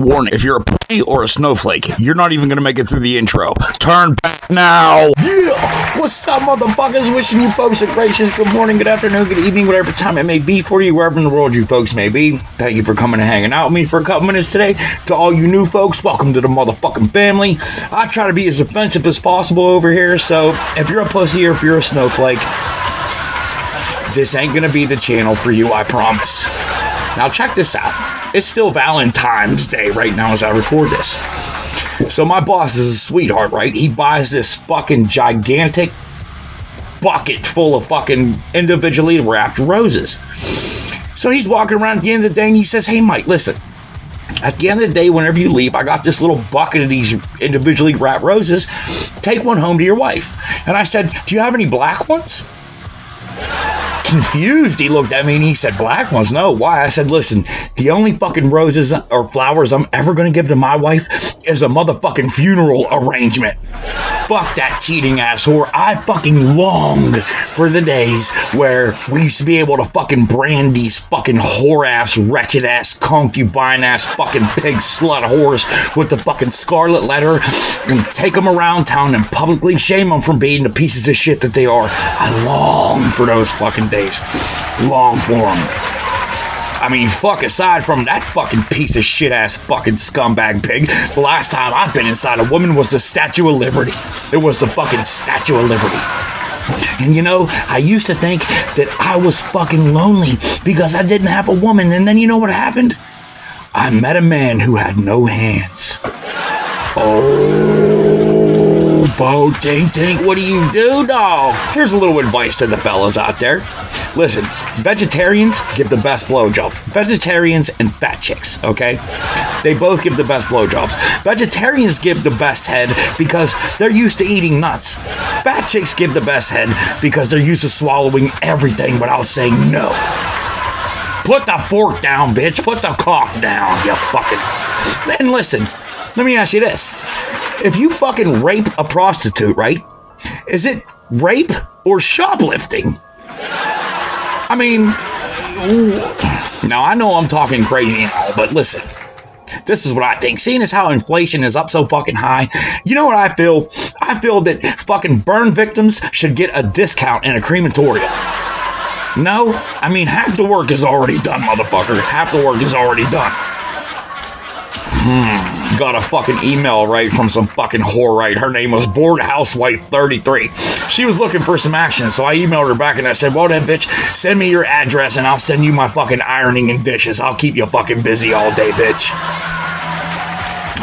Warning, if you're a pussy or a snowflake, you're not even gonna make it through the intro. Turn back now! Yeah! What's up, motherfuckers? Wishing you folks a gracious good morning, good afternoon, good evening, whatever time it may be for you, wherever in the world you folks may be. Thank you for coming and hanging out with me for a couple minutes today. To all you new folks, welcome to the motherfucking family. I try to be as offensive as possible over here, so if you're a pussy or if you're a snowflake, this ain't gonna be the channel for you, I promise. Now check this out. It's still Valentine's Day right now as I record this. So my boss is a sweetheart, right? He buys this fucking gigantic bucket full of fucking individually wrapped roses. So he's walking around at the end of the day and he says, "Hey Mike, listen, at the end of the day, whenever you leave, I got this little bucket of these individually wrapped roses. Take one home to your wife." And I said, "Do you have any black ones?" Confused, he looked at me and he said, "Black ones? No, why?" I said, "Listen, the only fucking roses or flowers I'm ever gonna give to my wife is a motherfucking funeral arrangement. Fuck that cheating ass whore. I fucking long for the days where we used to be able to fucking brand these fucking whore ass, wretched ass, concubine ass, fucking pig slut whores with the fucking scarlet letter and take them around town and publicly shame them for being the pieces of shit that they are. I long for those fucking days. Long for them. I mean, fuck, aside from that fucking piece of shit ass fucking scumbag pig, the last time I've been inside a woman was the Statue of Liberty. It was the fucking Statue of Liberty. And you know, I used to think that I was fucking lonely because I didn't have a woman, and then you know what happened? I met a man who had no hands. Oh, Bo Tink, what do you do, dog? Here's a little advice to the fellas out there. Listen, vegetarians give the best blowjobs. Vegetarians and fat chicks, okay? They both give the best blowjobs. Vegetarians give the best head because they're used to eating nuts. Fat chicks give the best head because they're used to swallowing everything without saying no. Put the fork down, bitch. Put the cock down, you fucking... And listen, let me ask you this. If you fucking rape a prostitute, right? Is it rape or shoplifting? I mean, now I know I'm talking crazy and all, but listen, this is what I think. Seeing as how inflation is up so fucking high, you know what I feel? I feel that fucking burn victims should get a discount in a crematorium. No? I mean, half the work is already done, motherfucker. Half the work is already done. Got a fucking email, right, from some fucking whore, right? Her name was Bored Housewife 33. She was looking for some action, so I emailed her back and I said, "Well then, bitch, send me your address and I'll send you my fucking ironing and dishes. I'll keep you fucking busy all day, bitch."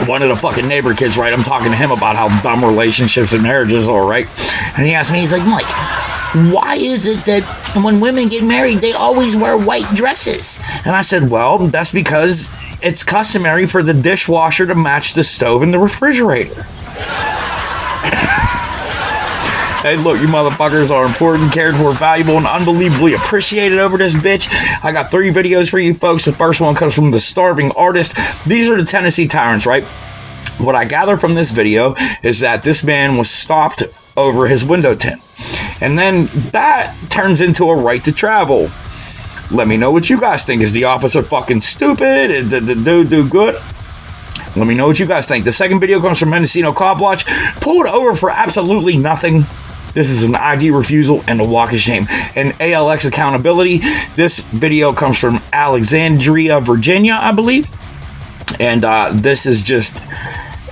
One of the fucking neighbor kids, right, I'm talking to him about how dumb relationships and marriages are, right? And he asked me, he's like, "Mike, why is it that when women get married, they always wear white dresses?" And I said, "Well, that's because it's customary for the dishwasher to match the stove and the refrigerator." Hey, look, you motherfuckers are important, cared for, valuable, and unbelievably appreciated over this bitch. I got 3 videos for you folks. The first one comes from the Starving Artist. These are the Tennessee Tyrants, right? What I gather from this video is that this man was stopped over his window tint. And then that turns into a right to travel. Let me know what you guys think. Is the officer fucking stupid? Did the dude do good? Let me know what you guys think. The second video comes from Mendocino Cop Watch. Pulled over for absolutely nothing. This is an ID refusal and a walk of shame. And ALX accountability. This video comes from Alexandria, Virginia, I believe. And this is just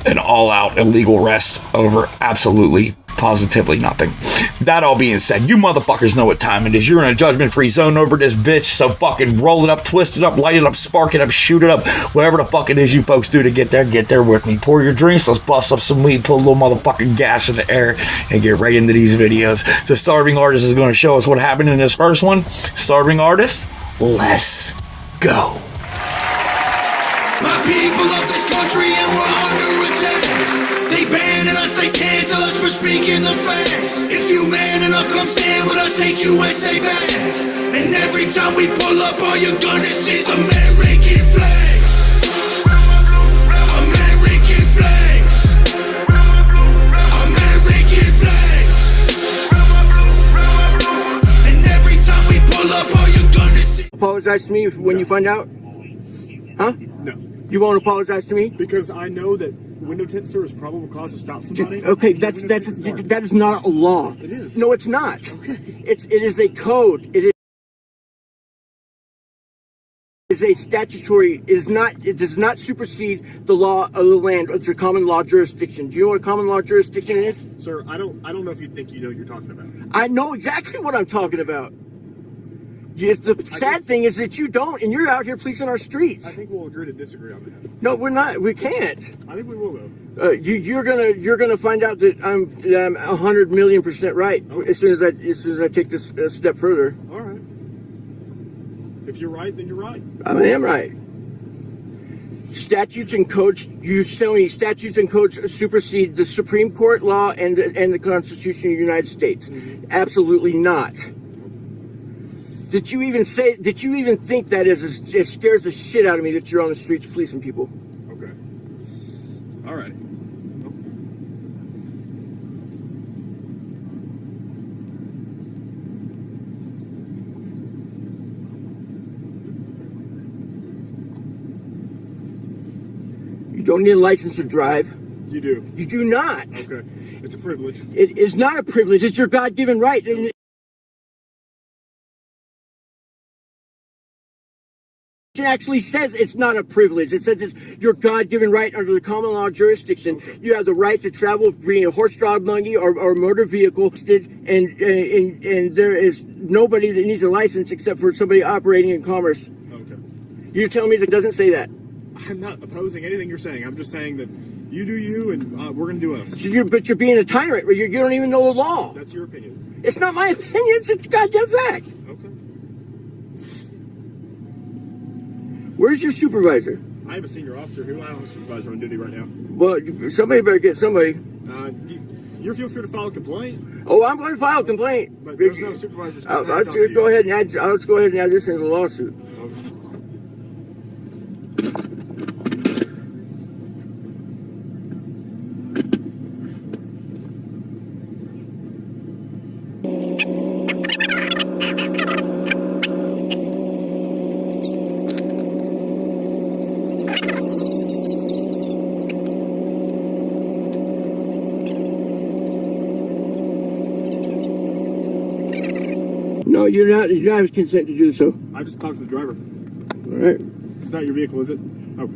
an all-out illegal arrest over absolutely, positively nothing. That all being said, you motherfuckers know what time it is. You're in a judgment-free zone over this bitch, so fucking roll it up, twist it up, light it up, spark it up, shoot it up, whatever the fuck it is you folks do to get there with me. Pour your drinks, let's bust up some weed, put a little motherfucking gas in the air, and get right into these videos. The Starving Artist is going to show us what happened in this first one. Starving Artist, let's go. My people of this country and we're under attack. They banning us, they cancel us for speaking the facts. If you man enough, come stand with us, take USA back. And every time we pull up, all you're gonna see is American flags. American flags. American flags. And every time we pull up, all you're gonna see. Apologize to me when you find out? Huh? No. You won't apologize to me? Because I know that window tint, sir, is probable cause to stop somebody. Okay, that is not a law. It is. No, it's not. Okay. It is a code. It is a statutory. It does not supersede the law of the land. It's a common law jurisdiction. Do you know what a common law jurisdiction is? Sir, I don't know if you think you know what you're talking about. I know exactly what I'm talking about. Yes, the sad thing is that you don't, and you're out here policing our streets. I think we'll agree to disagree on that. No, we're not. We can't. I think we will, though. You're gonna find out that I'm 100,000,000% right as soon as I take this a step further. All right. If you're right, then you're right. I am right. Statutes and codes. You tell me statutes and codes supersede the Supreme Court law and the Constitution of the United States? Mm-hmm. Absolutely not. Did you even think that it scares the shit out of me that you're on the streets policing people? Okay. All right. You don't need a license to drive. You do. You do not. Okay. It's a privilege. It is not a privilege. It's your God-given right. It actually says it's not a privilege. It says it's your God-given right under the common law jurisdiction. Okay. You have the right to travel, being a horse-drawn buggy or motor vehicle, and there is nobody that needs a license except for somebody operating in commerce. Okay. You're telling me that doesn't say that? I'm not opposing anything you're saying. I'm just saying that you do you, and we're going to do us. But you're being a tyrant. You don't even know the law. That's your opinion. It's not my opinion. It's a goddamn fact. Okay. Where's your supervisor? I have a senior officer who I have a supervisor on duty right now. Well, somebody better get somebody. You feel free to file a complaint. Oh, I'm going to file a complaint. But there's no supervisor. Let's go ahead and add this into the lawsuit. Okay. No, you're not. You don't have consent to do so. I just talked to the driver. All right. It's not your vehicle, is it? Okay.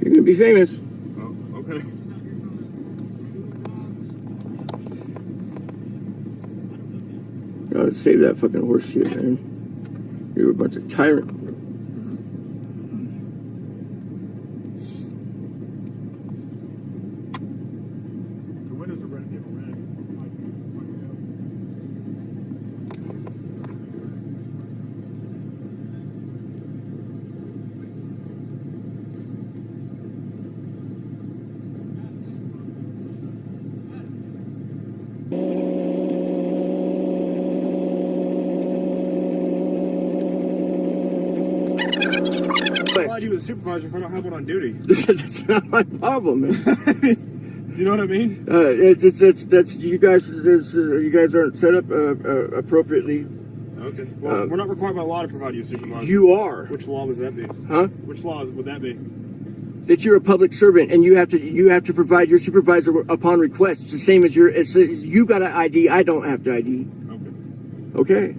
You're gonna be famous. Oh, okay. Oh, let's save that fucking horse shit, man. You're a bunch of tyrant. The windows are red. Why'd you with a supervisor if I don't have one on duty? That's not my problem, man. Do you know what I mean? That's you guys. You guys aren't set up appropriately. Okay. Well, we're not required by law to provide you a supervisor. You are. Which law would that be? Huh? Which law would that be? That you're a public servant and you have to provide your supervisor upon request. It's the same as you got an ID. I don't have to ID. Okay. Okay.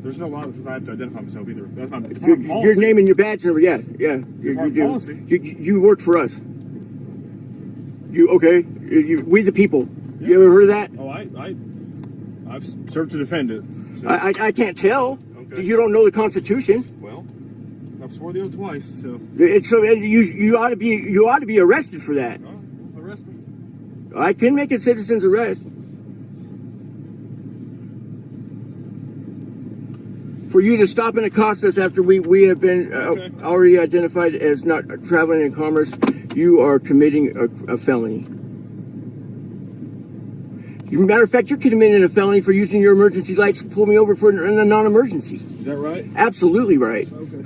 There's no law that says I have to identify myself either. That's my department policy. Your name and your badge number. Yeah. You do. Policy. You work for us. We the people. Yeah. You ever heard of that? Oh, I've served to defend it. So. I can't tell. Okay. You don't know the Constitution. Well, I've sworn the oath twice. So you ought to be arrested for that. Oh, arrest me. I can make a citizen's arrest. For you to stop and accost us after we have been already identified as not traveling in commerce, you are committing a felony. Matter of fact, you're committing a felony for using your emergency lights to pull me over for a non-emergency. Is that right? Absolutely right. Okay.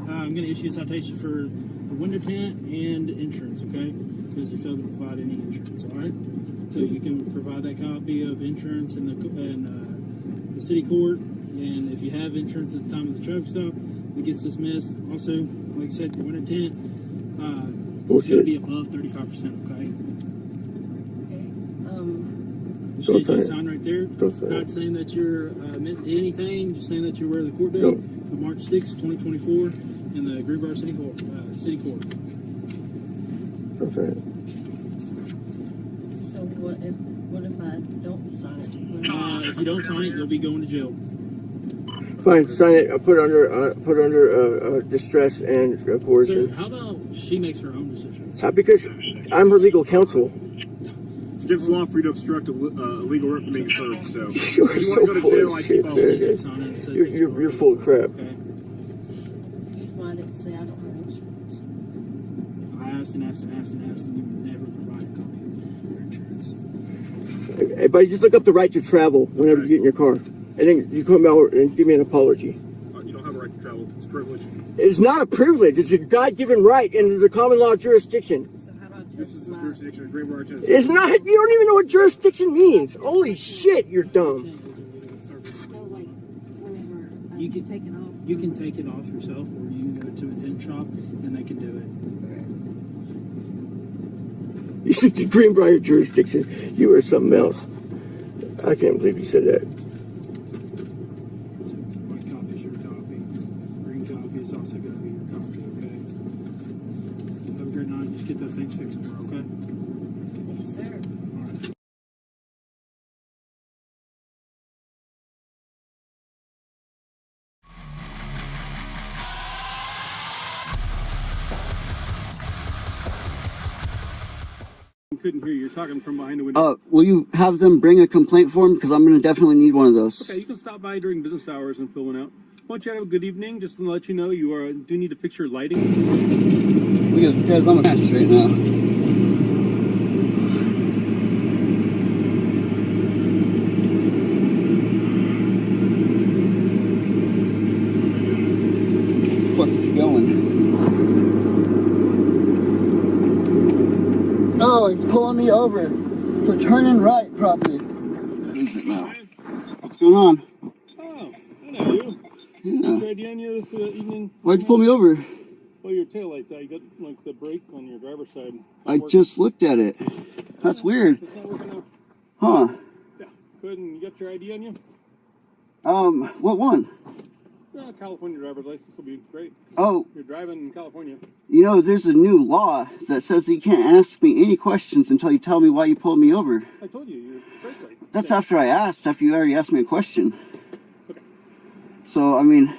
I'm going to issue a citation for the window tint and insurance, okay? Because you failed to provide any insurance, all right? So you can provide that copy of insurance in the city court, and if you have insurance at the time of the traffic stop, it gets dismissed. Also, like I said, your window tint is going to be above 35%, okay? You should just sign right there. Not saying that you're meant to anything, just saying that you're aware of the court date of March 6, 2024 in the Greenbrier City Court. City Court. So what if I don't sign it? If you don't sign it, you'll be going to jail. Fine, sign it. I'll put under distress and coercion. So how about she makes her own decisions? Because I'm her legal counsel. It's against the law for you to obstruct a legal work from being served. So if You're you so want to go to full jail, of I shit, keep all man. this. You're full of crap. Okay. Here's why I didn't say I don't have insurance. I asked and asked and asked and asked, and you never provided a copy of your insurance. Hey, buddy, just look up the right to travel whenever you get in your car. And then you come out and give me an apology. You don't have a right to travel. It's a privilege. It's not a privilege. It's a God-given right in the common law jurisdiction. So how do I This is the my... jurisdiction of Greenbrier, Tennessee. It's not. You don't even know what jurisdiction means. Holy shit, you're dumb. No, like, whenever You can take it off. You can take it off yourself, or you can go to a tint shop and they can do it. You said the Greenbrier jurisdiction. You are something else. I can't believe you said that. So white copy is your copy. Green copy is also going to be your copy, okay? Have a great night. Just get those things fixed for her, okay? Yes, sir. All right. Couldn't hear you. You're talking from behind the window. Will you have them bring a complaint form? Because I'm going to definitely need one of those. Okay, you can stop by during business hours and fill one out. Why don't you have a good evening? Just to let you know, you do need to fix your lighting. Look at this guy's on a mess right now. Where the fuck is he going? Oh, he's pulling me over for turning right, probably. What is it now? What's going on? Oh, I know you. Yeah. Tried you on you this evening? Why'd you pull me over? Well, your taillight's out. You got like the brake on your driver's side. I just looked at it. That's weird. It's not working out. Huh. Yeah. Good. And you got your ID on you? What one? California driver's license will be great. Oh, You're driving in California. you know, there's a new law that says that you can't ask me any questions until you tell me why you pulled me over. I told you, you're brake light. That's Yeah. after I asked, after you already asked me a question. Okay. So, I mean,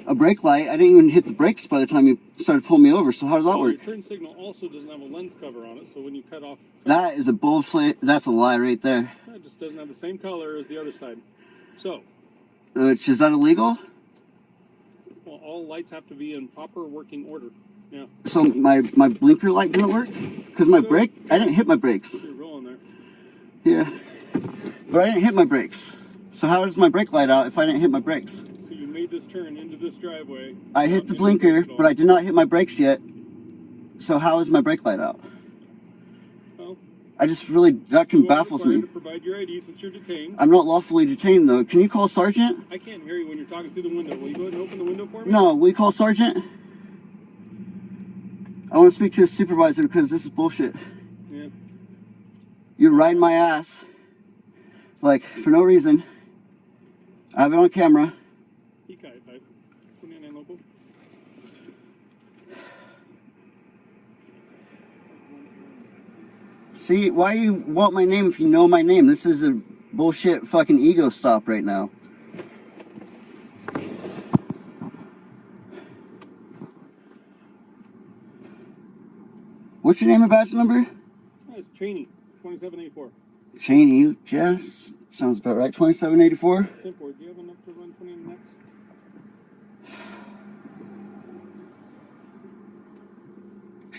a brake light, I didn't even hit the brakes by the time you started pulling me over, so how does that work? Your turn signal also doesn't have a lens cover on it, so when you cut off... That is a that's a lie right there. It just doesn't have the same color as the other side. So... Which, is that illegal? Well, all lights have to be in proper working order. Yeah. So my blinker light didn't work? Because my brake, I didn't hit my brakes. You're rolling there. Yeah. But I didn't hit my brakes. So how is my brake light out if I didn't hit my brakes? So you made this turn into this driveway. I hit the blinker, but I did not hit my brakes yet. So how is my brake light out? Well, I just really, that baffles me. to provide your ID since you're detained. I'm not lawfully detained though. Can you call Sergeant? I can't hear you when you're talking through the window. Will you go ahead and open the window for me? No, will you call Sergeant? I want to speak to his supervisor because this is bullshit. Yeah. You're riding my ass. Like, for no reason. I have it on camera. See, why you want my name if you know my name? This is a bullshit fucking ego stop right now. What's your name and badge number? It's Cheney, 2784. Cheney, yes, sounds about right. 2784. Simple. Do you have enough to run 20 minutes?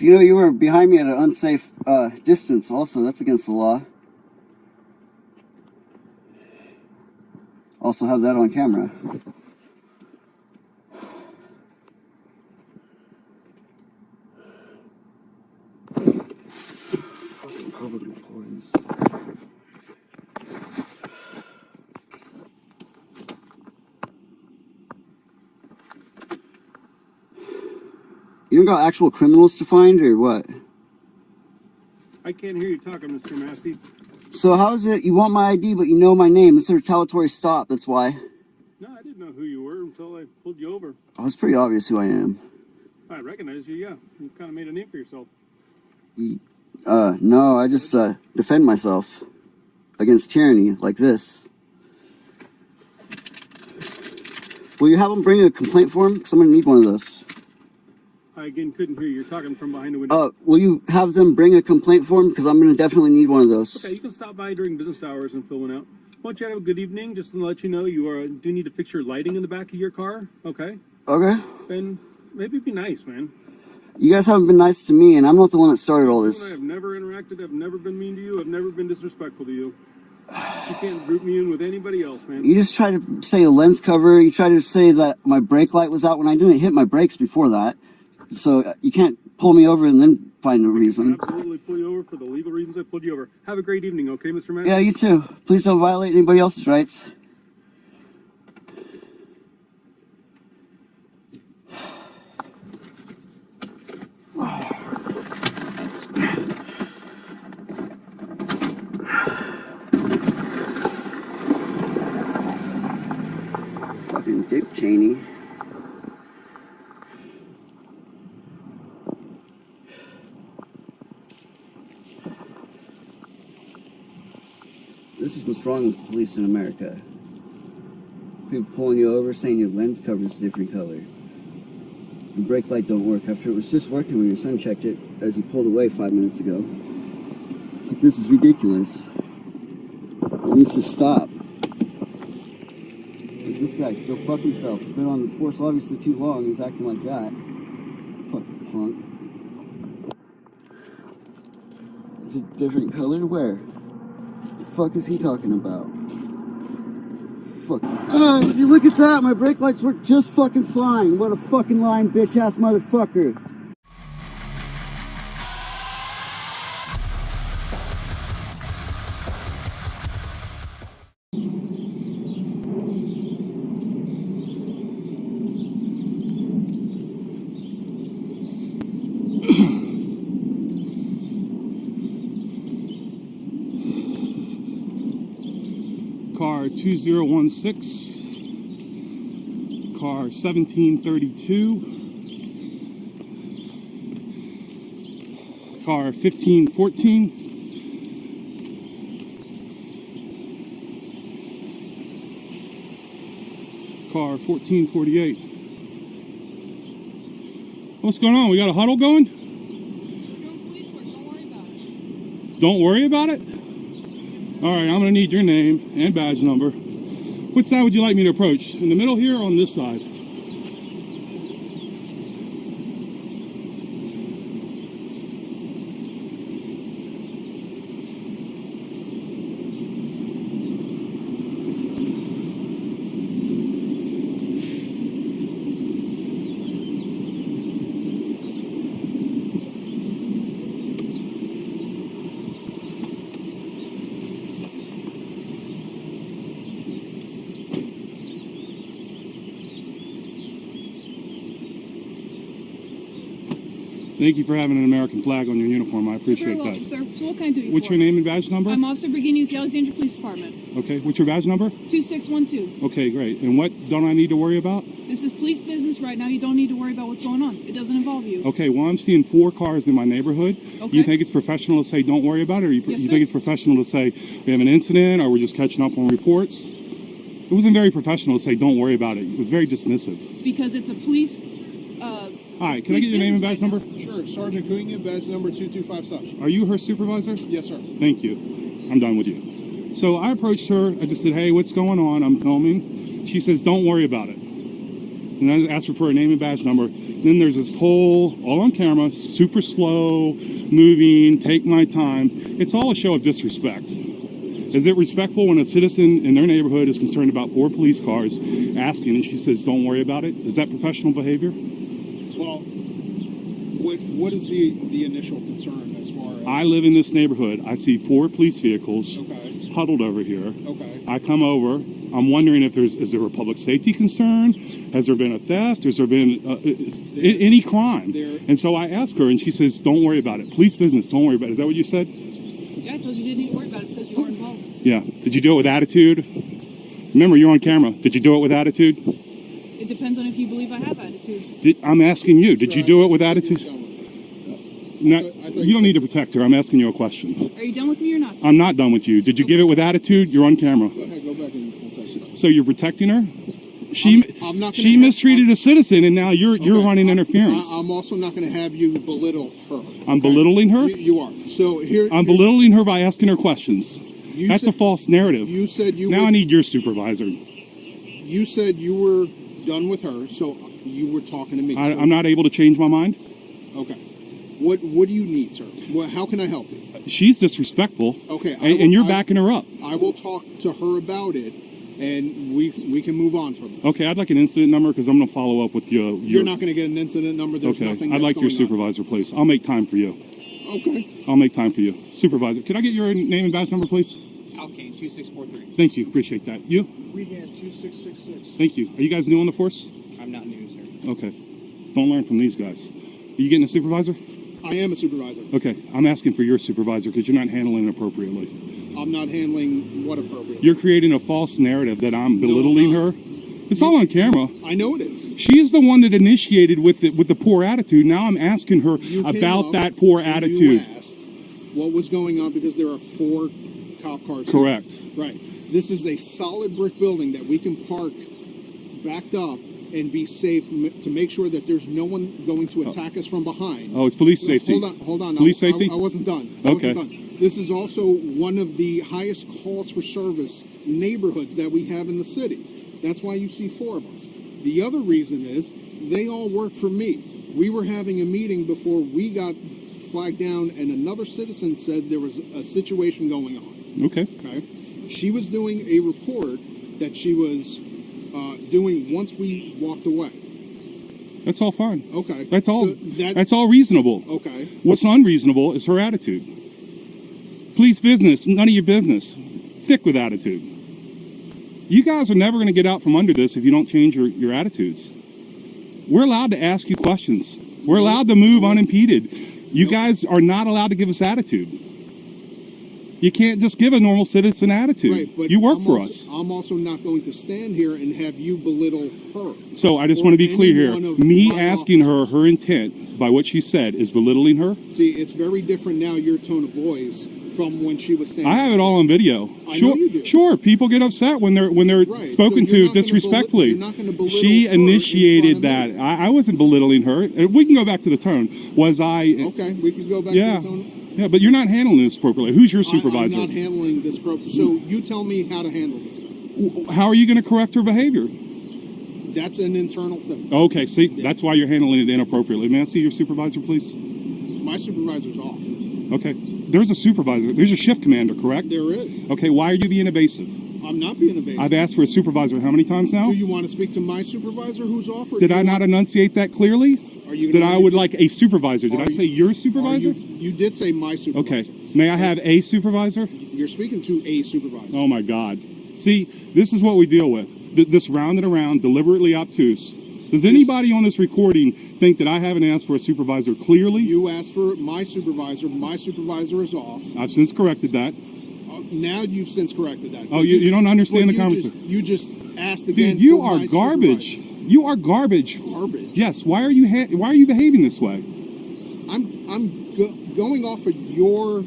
You know, you were behind me at an unsafe distance also. That's against the law. Also have that on camera. Fucking public employees. You don't got actual criminals to find, or what? I can't hear you talking, Mr. Massey. So how is it you want my ID, but you know my name? This is a retaliatory stop, that's why. No, I didn't know who you were until I pulled you over. Oh, it's pretty obvious who I am. I recognize you, yeah. You kind of made a name for yourself. No, I just defend myself against tyranny like this. Will you have them bring a complaint form? Because I'm going to need one of those. I again couldn't hear you. You're talking from behind the window. Will you have them bring a complaint form? Because I'm going to definitely need one of those. Okay, you can stop by during business hours and fill one out. Why don't you have a good evening? Just to let you know, you do need to fix your lighting in the back of your car. Okay? Okay. Then maybe be nice, man. You guys haven't been nice to me, and I'm not the one that started all this. I have never interacted. I've never been mean to you. I've never been disrespectful to you. You can't group me in with anybody else, man. You just try to say a lens cover. You try to say that my brake light was out when I didn't hit my brakes before that. So you can't pull me over and then find a reason. Absolutely pull you over for the legal reasons I pulled you over. Have a great evening, okay, Mr. Massey? Yeah, you too. Please don't violate anybody else's rights. Fucking Dick Cheney. This is what's wrong with police in America. People pulling you over, saying your lens cover is a different color. Your brake light don't work after it was just working when your son checked it as he pulled away 5 minutes ago. Like, this is ridiculous. It needs to stop. Like, this guy can go fuck himself. He's been on the force obviously too long. He's acting like that. Fucking punk. It's a different color? Where? The fuck is he talking about? Fuck. You look at that! My brake lights work just fucking fine! What a fucking lying bitch ass motherfucker! Car 2016 car 1732, car 1514, car 1448. What's going on? We got a huddle going? Don't worry about it? All right, I'm gonna need your name and badge number. Which side would you like me to approach? In the middle here or on this side? Thank you for having an American flag on your uniform. I appreciate You're very that. welcome, sir. So what can I do you What's for? your name and badge number? I'm Officer Virginia with the Alexandria Police Department. Okay, what's your badge number? 2612. Okay, great. And what don't I need to worry about? This is police business right now. You don't need to worry about what's going on. It doesn't involve you. Okay, well, I'm seeing 4 cars in my neighborhood. Okay. You think it's professional to say don't worry about it, or you Yes, sir. think it's professional to say we have an incident, or we're just catching up on reports? It wasn't very professional to say don't worry about it. It was very dismissive. Because it's a police. All right, can I get your name and badge number? Sure, Sergeant Cunha, badge number 2257. Are you her supervisor? Yes, sir. Thank you. I'm done with you. So I approached her. I just said, hey, what's going on? I'm filming. She says, don't worry about it. And I asked her for her name and badge number. Then there's this whole, all on camera, super slow, moving, take my time. It's all a show of disrespect. Is it respectful when a citizen in their neighborhood is concerned about 4 police cars asking and she says, don't worry about it? Is that professional behavior? Well, what is the initial concern as far as... I live in this neighborhood. I see 4 police vehicles huddled over here. Okay. I come over. I'm wondering if is there a public safety concern? Has there been a theft? Has there been any crime? And so I ask her, and she says, don't worry about it. Police business, don't worry about it. Is that what you said? Yeah, I told you didn't need to worry about it because you were involved. Yeah. Did you do it with attitude? Remember, you're on camera. Did you do it with attitude? It depends on if you believe I have attitude. I'm asking you. Did you do it with attitude? No, you don't need to protect her. I'm asking you a question. Are you done with me or not, sir? I'm not done with you. Did you give it with attitude? You're on camera. Go ahead, go back and... So you're protecting her? She mistreated a citizen, and now you're running interference. I'm also not going to have you belittle her. I'm belittling her? You are. So here... I'm belittling her by asking her questions. That's a false narrative. You said you Now I need your supervisor. You said you were done with her, so you were talking to me. I'm not able to change my mind? Okay. What do you need, sir? How can I help you? She's disrespectful. Okay. And you're backing her up. I will talk to her about it, and we can move on from this. Okay, I'd like an incident number because I'm going to follow up with you. You're not going to get an incident number. There's nothing. I'd like your supervisor, please. I'll make time for you. Okay. I'll make time for you. Supervisor, can I get your name and badge number, please? Alkane 2643. Thank you. Appreciate that. You? Regan 2666. Thank you. Are you guys new on the force? I'm not new, sir. Okay. Don't learn from these guys. Are you getting a supervisor? I am a supervisor. Okay. I'm asking for your supervisor because you're not handling it appropriately. I'm not handling what appropriately. You're creating a false narrative that I'm belittling her. It's all on camera. I know it is. She is the one that initiated with the poor attitude. Now I'm asking her about that poor attitude. You asked what was going on because there are 4 cop cars. Correct. Here. Right. This is a solid brick building that we can park backed up and be safe to make sure that there's no one going to attack us from behind. Oh, it's police safety. Hold on. Police safety? I wasn't done. Okay. This is also one of the highest calls for service neighborhoods that we have in the city. That's why you see 4 of us. The other reason is they all work for me. We were having a meeting before we got flagged down, and another citizen said there was a situation going on. Okay. She was doing a report that she was doing once we walked away. That's all fine. Okay. That's all. So that's all reasonable. Okay. What's unreasonable is her attitude. Police business, none of your business. Thick with attitude. You guys are never going to get out from under this if you don't change your attitudes. We're allowed to ask you questions. We're allowed to move unimpeded. You guys are not allowed to give us attitude. You can't just give a normal citizen attitude. Right, but you work I'm for also, us. I'm also not going to stand here and have you belittle her. So I just or want to be clear here. any one of Me my asking officers. her intent by what she said is belittling her. See, it's very different now, your tone of voice, from when she was standing. I have it all on video. I Sure, know you do. sure. People get upset when they're Right, spoken so you're to not gonna disrespectfully. you're not gonna belittle She her in initiated front of that. I wasn't belittling her. We can go back to the tone. Was I? Okay, we can go back Yeah. to the tone. Yeah, but you're not handling this appropriately. Who's your supervisor? I'm not handling this So you tell me how to handle this. How are you going to correct her behavior? That's an internal thing. Okay, see, that's why you're handling it inappropriately. May I see your supervisor, please? My supervisor's off. Okay. There's a supervisor. There's a shift commander, correct? There is. Okay, why are you being evasive? I'm not being evasive. I've asked for a supervisor how many times now? Do you want to speak to my supervisor who's off? Or Did do I you not want- enunciate that clearly? Are you That gonna I would like a supervisor. Did I say your supervisor? You did say my supervisor. Okay. May I have a supervisor? You're speaking to a supervisor. Oh my God. See, this is what we deal with. This round and around, deliberately obtuse. Does anybody on this recording think that I haven't asked for a supervisor clearly? You asked for my supervisor. My supervisor is off. I've since corrected that. Now you've since corrected that. Oh, you don't understand But the conversation. You just asked again. Dude, you for are my garbage. supervisor. You are garbage. Garbage. Yes. Why are you behaving this way? I'm going off of your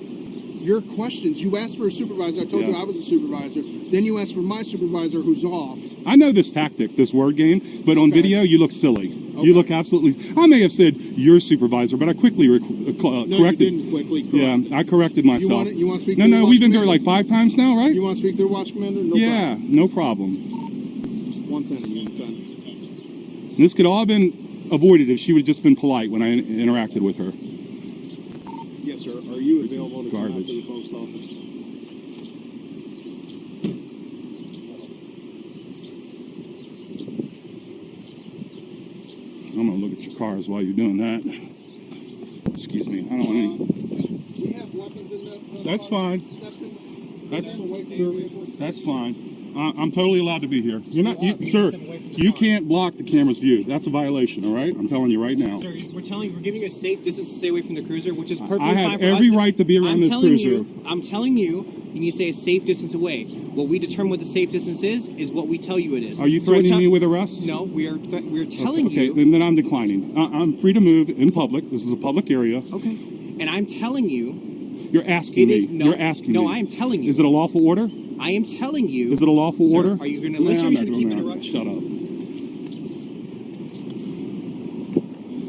questions. You asked for a supervisor. I told you I was a supervisor. Then you asked for my supervisor who's off. I know this tactic, this word game, but on video you look silly. You look absolutely. I may have said your supervisor, but I quickly No, corrected. you didn't quickly correct. Yeah, I corrected myself. You want to speak No, to the no, watch we've been there commander? like 5 times now, right? You want to speak to the watch commander? No Yeah, no problem. problem. 110. This could all have been avoided if she would have just been polite when I interacted with her. Yes, sir. Are you available to come out Garbage. to the post office? I'm gonna look at your cars while you're doing that. Excuse me. I don't want any. We have weapons in the That's fine. That's fine. I'm totally allowed to be here. You're not, sir. You can't block the camera's view. That's a violation. All right. I'm telling you right now. Sir, we're giving you a safe distance to stay away from the cruiser, which is perfectly I fine have for every us. right to be around this cruiser. I'm telling you, you need to stay a safe distance away. What we determine what the safe distance is what we tell you it is. Are you So we're threatening me with arrest? No, we're telling Okay, you. then I'm declining. I'm free to move in public. This is a public area. Okay. And I'm telling you. You're asking me. You're asking me. No, I am telling you. Is it a lawful order? I am telling you. Is it a lawful Sir, order? Are you going to listen or I'm should not I keep doing that. interrupting? Shut up.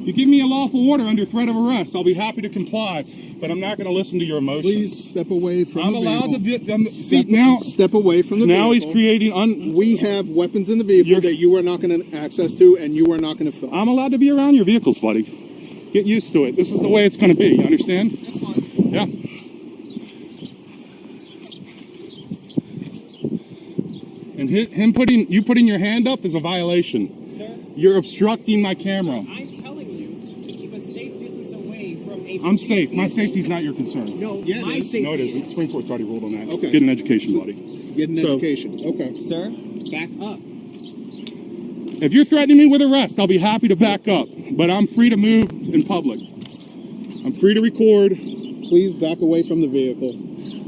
You give me a lawful order under threat of arrest, I'll be happy to comply, but I'm not going to listen to your emotions. Please step away from I'm the allowed vehicle. to see now. Step away from the Now vehicle. he's creating We have weapons in the vehicle that you are not going to access to, and you are not going to film. I'm allowed to be around your vehicles, buddy. Get used to it. This is the way it's going to be. You understand? That's fine. Yeah. And him putting your hand up is a violation. Sir? You're obstructing my camera. I'm telling you to keep a safe distance away from a. I'm safe. My safety's not your concern. No, Yeah, my it is. safety No, it isn't. is. Supreme Court's already ruled on that. Okay. Get an education, buddy. Get an education. Okay. Sir, back up. If you're threatening me with arrest, I'll be happy to back up. But I'm free to move in public. I'm free to record. Please back away from the vehicle.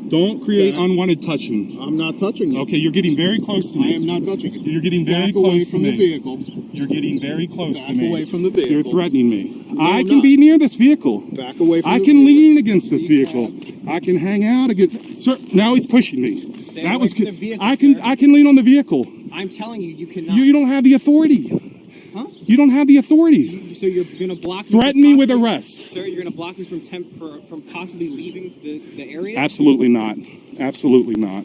Don't create Back. unwanted touching. I'm not touching you. Okay, you're getting very close to I me. am not touching you. You're getting very Back away close to from me. the vehicle. You're getting very close to Back me. away from the vehicle. You're threatening me. No, I I'm can not. be near this vehicle. Back away from I the can vehicle. lean against this vehicle. I can hang out against. Sir, now he's pushing me. Stay That away was from good. the vehicle, I can sir. lean on the vehicle. I'm telling you, you cannot. You don't have the authority. Huh? You don't have the authority. So you're going to block me. Threaten from me with possibly- arrest. Sir, you're going to block me from possibly leaving the area? Absolutely not. Absolutely not.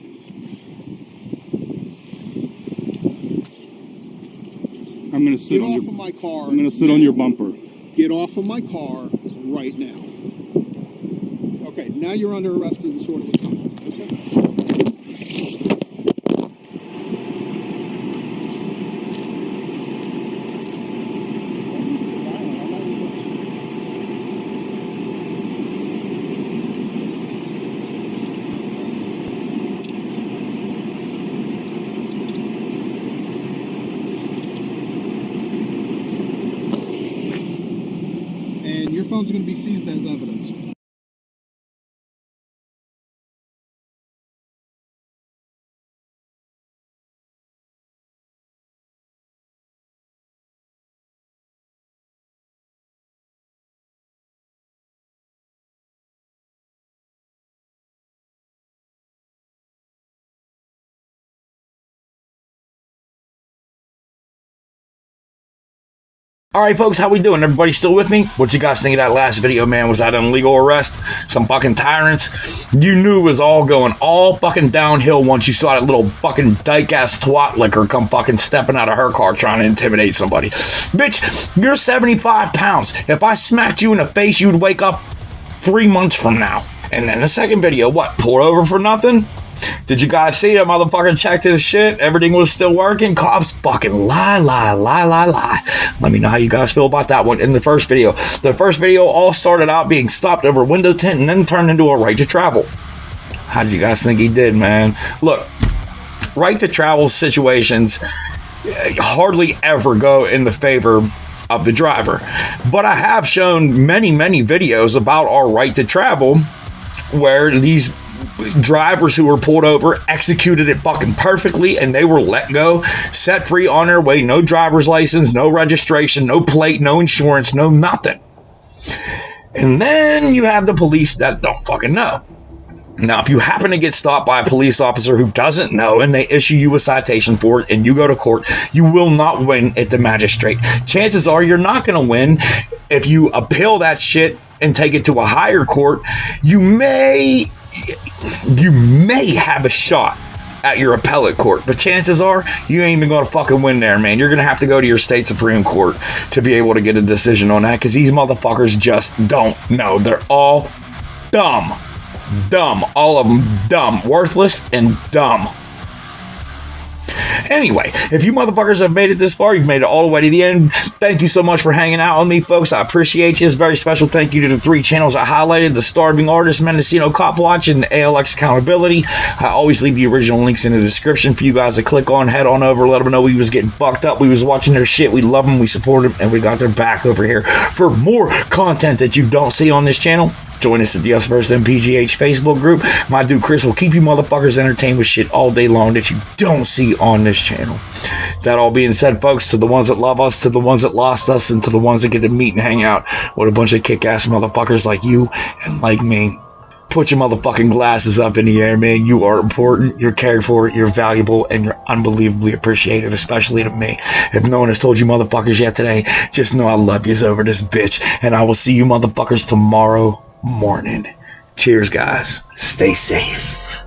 I'm gonna sit Get on off your. of my car. I'm gonna sit on your bumper. Get off of my car right now. Okay, now you're under arrest for disorderly conduct. Okay. And your phone's going to be seized as evidence. All right, folks, how we doing? Everybody still with me? What you guys think of that last video, man? Was that an illegal arrest? Some fucking tyrants? You knew it was all going all fucking downhill once you saw that little fucking dyke-ass twat licker come fucking stepping out of her car trying to intimidate somebody. Bitch, you're 75 pounds. If I smacked you in the face, you'd wake up 3 months from now. And then the second video, what? Pulled over for nothing? Did you guys see that motherfucker checked his shit? Everything was still working? Cops fucking lie. Let me know how you guys feel about that one in the first video. The first video all started out being stopped over window tint and then turned into a right to travel. How did you guys think he did, man? Look, right to travel situations hardly ever go in the favor of the driver. But I have shown many videos about our right to travel where these drivers who were pulled over executed it fucking perfectly and they were let go, set free on their way, no driver's license, no registration, no plate, no insurance, no nothing. And then you have the police that don't fucking know. Now, if you happen to get stopped by a police officer who doesn't know and they issue you a citation for it and you go to court, you will not win at the magistrate. Chances are you're not going to win. If you appeal that shit and take it to a higher court, you may have a shot at your appellate court, but chances are you ain't even gonna fucking win there, man. You're gonna have to go to your state Supreme Court to be able to get a decision on that, because these motherfuckers just don't know. They're all dumb, all of them dumb, worthless and dumb. Anyway, if you motherfuckers have made it this far, you've made it all the way to the end. Thank you so much for hanging out with me, folks. I appreciate you. It's a very special thank you to the 3 channels I highlighted: the Starving Artist, Mendocino Cop Watch, and ALX Accountability. I always leave the original links in the description for you guys to click on. Head on over, let them know we was getting fucked up. We was watching their shit. We love them, we support them, and we got their back over here. For more content that you don't see on this channel, join us at the USVSTHEMPGH Facebook group. My dude Chris will keep you motherfuckers entertained with shit all day long that you don't see on this channel. That all being said, folks, to the ones that love us, to the ones that lost us, and to the ones that get to meet and hang out with a bunch of kick-ass motherfuckers like you and like me, put your motherfucking glasses up in the air, man. You are important, you're cared for, you're valuable, and you're unbelievably appreciated, especially to me. If no one has told you motherfuckers yet today, just know I love yous over this bitch, and I will see you motherfuckers tomorrow morning. Cheers, guys. Stay safe.